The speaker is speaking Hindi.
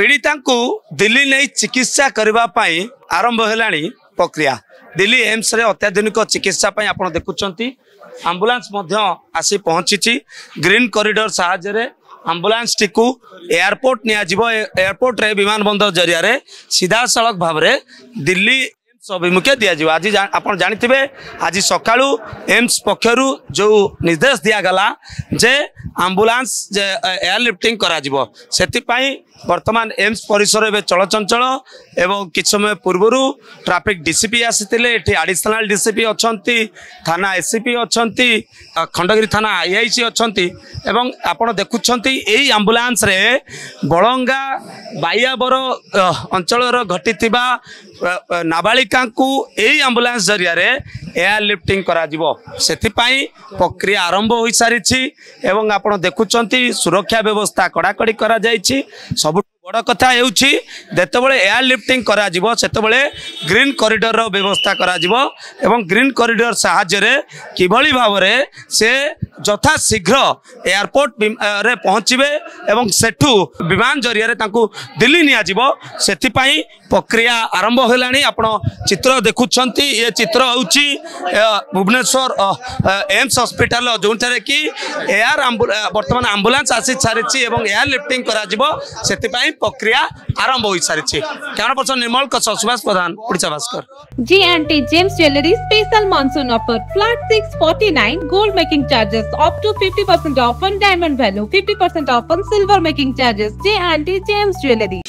पीड़िता को दिल्ली नहीं चिकित्सा करने आरंभ है प्रक्रिया। दिल्ली एम्स रे अत्याधुनिक चिकित्सा आप देखुंट आंबुलांस आसी पहुंची ग्रीन कॉरिडोर साहाय्य आंबुलांस टी को एयरपोर्ट एयरपोर्ट रे विमान बंदर जरिया सीधा सड़क भाव में दिल्ली अभिमुखे दिज्व। आज आप जानते आज सकाळु एम्स पक्षरु जो निर्देश दिगला जे आंबुलांस एयरलिफ्टिंग करा सेतिपाई वर्तमान एम्स परिसर में चलचंचल एवं कि समय पूर्वर ट्रैफिक डीसीपी आसीथिले एठी एडिशनल डीसीपी अछंती थाना एससीपी अछंती खंडगिरी थाना आईआईसी अछंती एवं आपण देखुछंती एई आंबुलांस रे बळंगा बायाबर अंचल घटिथिबा नाबालिका को एई आंबुलांस जरिया रे एयरलिफ्टिंग करा जिवो सेतिपाई प्रक्रिया आरंभ होई सारिछि एवं आपण देखुछंती सुरक्षा व्यवस्था कड़ाकड़ी करा जायछि। सब बड़ कथा होते एयरलिफ्टिंग करा जिवो सेतेबेले ग्रीन कॉरिडोर रो व्यवस्था करा जिवो एवं ग्रीन कॉरिडोर साहाय्य किभली भाव में से यथा शीघ्र एयरपोर्ट रे पहुँचे एवं सेठू विमान जरिया तांकू दिल्ली निया जिवो सेतिपाई प्रक्रिया आरंभ होलानी। आपण चित्र देखुछंती ये चित्र होउची भुवनेश्वर एम्स हॉस्पिटल जो कि एयर वर्तमान आंबुलांस आसी सारी एवं एयरलिफ्टिंग करा जिवो सेतिपाई प्रक्रिया आरंभ हो सारी। Camera person Nirmal Subhash Pradhan Odisha Bhaskar. J&T James Jewelry special monsoon offer flat 649 gold making charges up to 50% off on diamond value, 50% off on silver making charges. J&T James Jewelry।